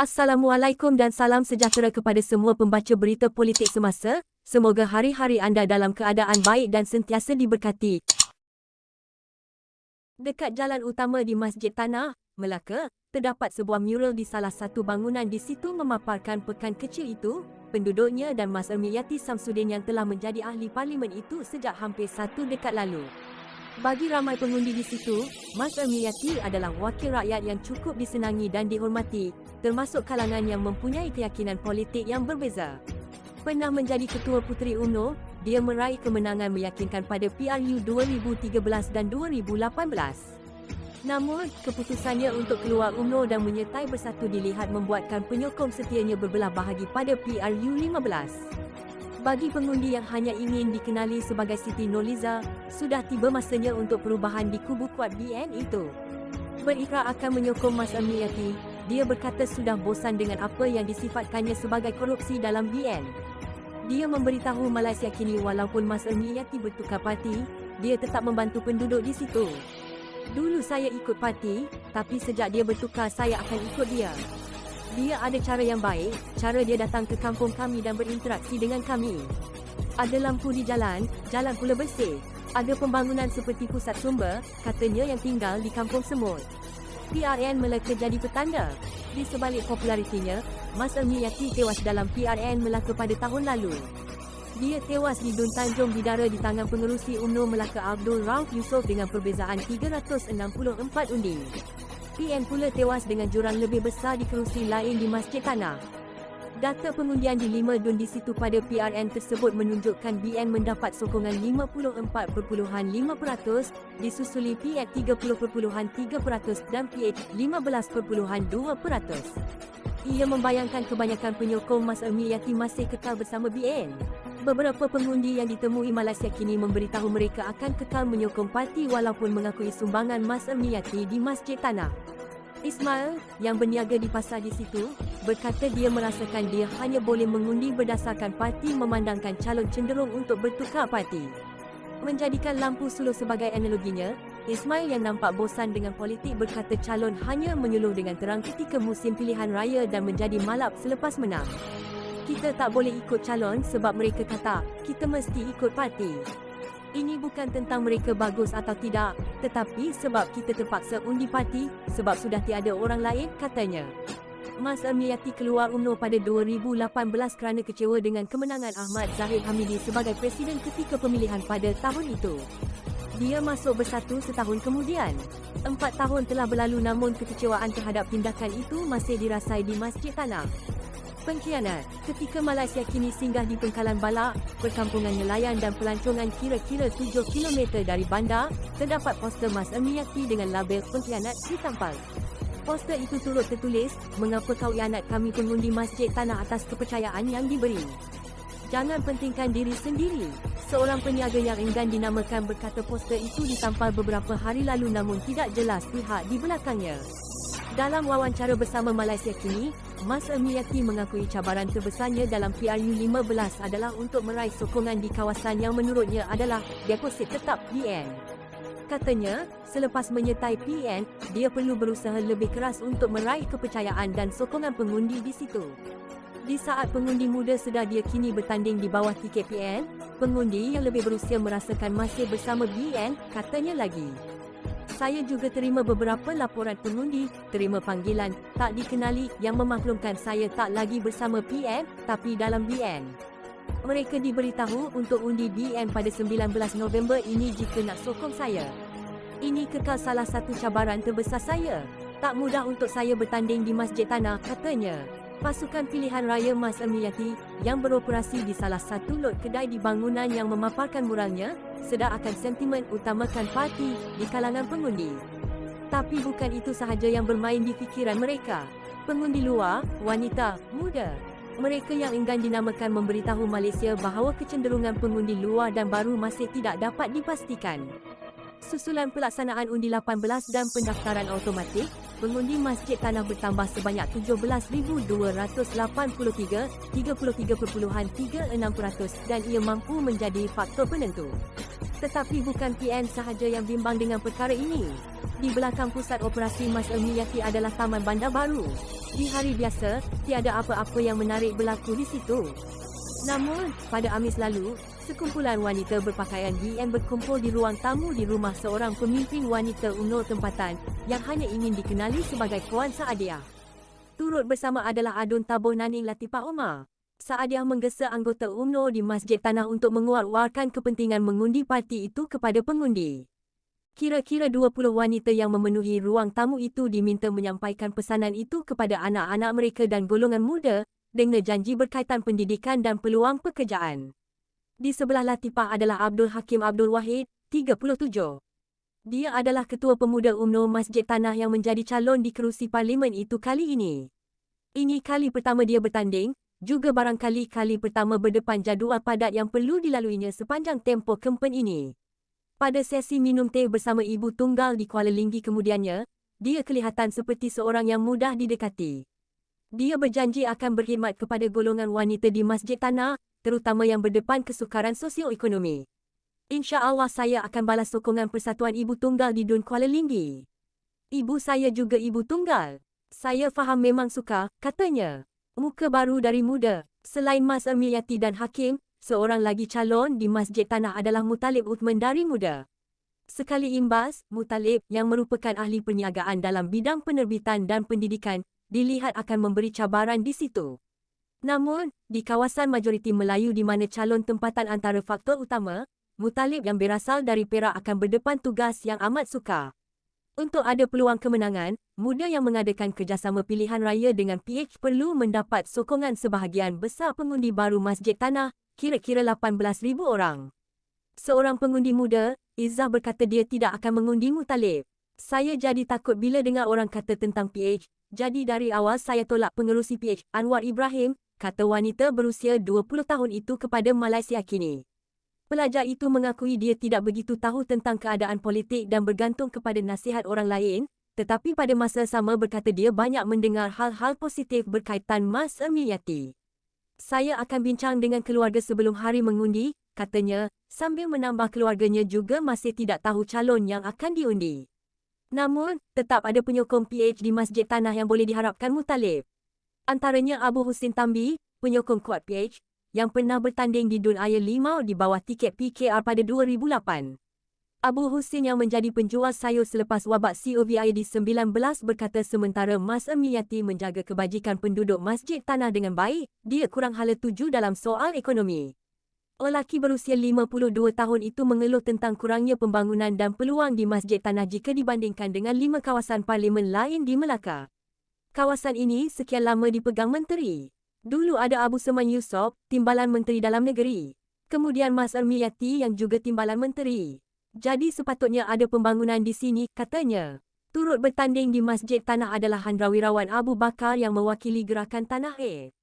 Assalamualaikum dan salam sejahtera kepada semua pembaca berita politik semasa. Semoga hari-hari anda dalam keadaan baik dan sentiasa diberkati. Dekat jalan utama di Masjid Tanah, Melaka, terdapat sebuah mural di salah satu bangunan di situ memaparkan pekan kecil itu, penduduknya dan Mas Ermiyati Samsudin yang telah menjadi ahli parlimen itu sejak hampir 1 dekad lalu. Bagi ramai pengundi di situ, Mas Ermiyati adalah wakil rakyat yang cukup disenangi dan dihormati, termasuk kalangan yang mempunyai keyakinan politik yang berbeza. Pernah menjadi Ketua Puteri UMNO, dia meraih kemenangan meyakinkan pada PRU 2013 dan 2018. Namun, keputusannya untuk keluar UMNO dan menyertai Bersatu dilihat membuatkan penyokong setianya berbelah bahagi pada PRU 15. Bagi pengundi yang hanya ingin dikenali sebagai Siti Nurliza, sudah tiba masanya untuk perubahan di kubu kuat BN itu. Berikrar akan menyokong Mas Ermiyati, dia berkata sudah bosan dengan apa yang disifatkannya sebagai korupsi dalam BN. Dia memberitahu Malaysia kini walaupun Mas Ermiyati bertukar parti, dia tetap membantu penduduk di situ. Dulu saya ikut parti, tapi sejak dia bertukar saya akan ikut dia. Dia ada cara yang baik, cara dia datang ke kampung kami dan berinteraksi dengan kami. Ada lampu di jalan, jalan pula bersih. Ada pembangunan seperti pusat sumber, katanya yang tinggal di kampung semut. PRN Melaka jadi petanda. Di sebalik popularitinya, Mas Ermiyati tewas dalam PRN Melaka pada tahun lalu. Dia tewas di Dun Tanjung Bidara di tangan pengerusi UMNO Melaka Abdul Rauf Yusof dengan perbezaan 364 undi. PN pula tewas dengan jurang lebih besar di kerusi lain di Masjid Tanah. Data pengundian di 5 dun di situ pada PRN tersebut menunjukkan BN mendapat sokongan 54.5%, disusuli PN 30.3% dan PH 15.2%. Ia membayangkan kebanyakan penyokong Mas Ermiyati masih kekal bersama BN. Beberapa pengundi yang ditemui Malaysia kini memberitahu mereka akan kekal menyokong parti walaupun mengakui sumbangan Mas Ermiyati di Masjid Tanah. Ismail, yang berniaga di pasar di situ, berkata dia merasakan dia hanya boleh mengundi berdasarkan parti memandangkan calon cenderung untuk bertukar parti. Menjadikan lampu suluh sebagai analoginya, Ismail yang nampak bosan dengan politik berkata calon hanya menyuluh dengan terang ketika musim pilihan raya dan menjadi malap selepas menang. Kita tak boleh ikut calon sebab mereka kata, kita mesti ikut parti. Ini bukan tentang mereka bagus atau tidak, tetapi sebab kita terpaksa undi parti, sebab sudah tiada orang lain, katanya. Mas Ermiyati keluar UMNO pada 2018 kerana kecewa dengan kemenangan Ahmad Zahid Hamidi sebagai Presiden ketika pemilihan pada tahun itu. Dia masuk Bersatu setahun kemudian. 4 tahun telah berlalu namun kekecewaan terhadap tindakan itu masih dirasai di Masjid Tanah. Pengkhianat. Ketika Malaysia kini singgah di Pengkalan Balak, perkampungan nelayan dan pelancongan kira-kira 7 km dari bandar, terdapat poster Mas Ermiyati dengan label pengkhianat ditampal. Poster itu turut tertulis, mengapa kau khianat kami pengundi Masjid Tanah atas kepercayaan yang diberi. Jangan pentingkan diri sendiri. Seorang peniaga yang enggan dinamakan berkata poster itu ditampal beberapa hari lalu namun tidak jelas pihak di belakangnya. Dalam wawancara bersama Malaysia kini, Mas Ermiyati mengakui cabaran terbesarnya dalam PRU 15 adalah untuk meraih sokongan di kawasan yang menurutnya adalah deposit tetap PN. Katanya, selepas menyertai PN, dia perlu berusaha lebih keras untuk meraih kepercayaan dan sokongan pengundi di situ. Di saat pengundi muda sedar dia kini bertanding di bawah tiket PN, pengundi yang lebih berusia merasakan masih bersama BN, katanya lagi. Saya juga terima beberapa laporan pengundi, terima panggilan, tak dikenali yang memaklumkan saya tak lagi bersama PN, tapi dalam BN. Mereka diberitahu untuk undi BN pada 19 November ini jika nak sokong saya. Ini kekal salah satu cabaran terbesar saya. Tak mudah untuk saya bertanding di Masjid Tanah, katanya. Pasukan pilihan raya Mas Ermiyati, yang beroperasi di salah satu lot kedai di bangunan yang memaparkan muralnya, sedar akan sentimen utamakan parti di kalangan pengundi. Tapi bukan itu sahaja yang bermain di fikiran mereka. Pengundi luar, wanita, muda. Mereka yang enggan dinamakan memberitahu Malaysia bahawa kecenderungan pengundi luar dan baru masih tidak dapat dipastikan. Susulan pelaksanaan undi 18 dan pendaftaran automatik, pengundi Masjid Tanah bertambah sebanyak 17,283, 33.36% dan ia mampu menjadi faktor penentu. Tetapi bukan PN sahaja yang bimbang dengan perkara ini. Di belakang pusat operasi Mas Ermiyati adalah Taman Bandar Baru. Di hari biasa, tiada apa-apa yang menarik berlaku di situ. Namun, pada Khamis lalu, sekumpulan wanita berpakaian BN berkumpul di ruang tamu di rumah seorang pemimpin wanita UMNO tempatan yang hanya ingin dikenali sebagai Puan Saadiah. Turut bersama adalah Adun Tabuh Naning Latifah Omar. Saadiah menggesa anggota UMNO di Masjid Tanah untuk menguat-warkan kepentingan mengundi parti itu kepada pengundi. Kira-kira 20 wanita yang memenuhi ruang tamu itu diminta menyampaikan pesanan itu kepada anak-anak mereka dan golongan muda dengan janji berkaitan pendidikan dan peluang pekerjaan. Di sebelah Latifah adalah Abdul Hakim Abdul Wahid, 37. Dia adalah Ketua Pemuda UMNO Masjid Tanah yang menjadi calon di kerusi parlimen itu kali ini. Ini kali pertama dia bertanding, juga barangkali kali pertama berdepan jadual padat yang perlu dilaluinya sepanjang tempoh kempen ini. Pada sesi minum teh bersama ibu tunggal di Kuala Linggi kemudiannya, dia kelihatan seperti seorang yang mudah didekati. Dia berjanji akan berkhidmat kepada golongan wanita di Masjid Tanah, terutama yang berdepan kesukaran sosioekonomi. InsyaAllah saya akan balas sokongan Persatuan Ibu Tunggal di Dun Kuala Linggi. Ibu saya juga ibu tunggal. Saya faham memang suka, katanya. Muka baru dari muda. Selain Mas Ermiyati dan Hakim, seorang lagi calon di Masjid Tanah adalah Muttalib Uthman dari muda. Sekali imbas, Muttalib yang merupakan ahli perniagaan dalam bidang penerbitan dan pendidikan, dilihat akan memberi cabaran di situ. Namun, di kawasan majoriti Melayu di mana calon tempatan antara faktor utama, Muttalib yang berasal dari Perak akan berdepan tugas yang amat sukar. Untuk ada peluang kemenangan, muda yang mengadakan kerjasama pilihan raya dengan PH perlu mendapat sokongan sebahagian besar pengundi baru Masjid Tanah, kira-kira 18,000 orang. Seorang pengundi muda, Izzah berkata dia tidak akan mengundi Muttalib. Saya jadi takut bila dengar orang kata tentang PH. Jadi dari awal saya tolak pengerusi PH, Anwar Ibrahim, kata wanita berusia 20 tahun itu kepada Malaysia Kini. Pelajar itu mengakui dia tidak begitu tahu tentang keadaan politik dan bergantung kepada nasihat orang lain, tetapi pada masa sama berkata dia banyak mendengar hal-hal positif berkaitan Mas Ermiyati. Saya akan bincang dengan keluarga sebelum hari mengundi, katanya, sambil menambah keluarganya juga masih tidak tahu calon yang akan diundi. Namun, tetap ada penyokong PH di Masjid Tanah yang boleh diharapkan Muttalib. Antaranya Abu Husin Tambi, penyokong kuat PH, yang pernah bertanding di Dun Air Limau di bawah tiket PKR pada 2008. Abu Husin yang menjadi penjual sayur selepas wabak COVID-19 berkata sementara Mas Ermiyati menjaga kebajikan penduduk Masjid Tanah dengan baik, dia kurang hala tuju dalam soal ekonomi. Lelaki berusia 52 tahun itu mengeluh tentang kurangnya pembangunan dan peluang di Masjid Tanah jika dibandingkan dengan 5 kawasan parlimen lain di Melaka. Kawasan ini sekian lama dipegang menteri. Dulu ada Abu Seman Yusof, Timbalan Menteri Dalam Negeri. Kemudian Mas Ermiyati yang juga Timbalan Menteri. Jadi sepatutnya ada pembangunan di sini, katanya. Turut bertanding di Masjid Tanah adalah Handrawirawan Abu Bakar yang mewakili Gerakan Tanah Air.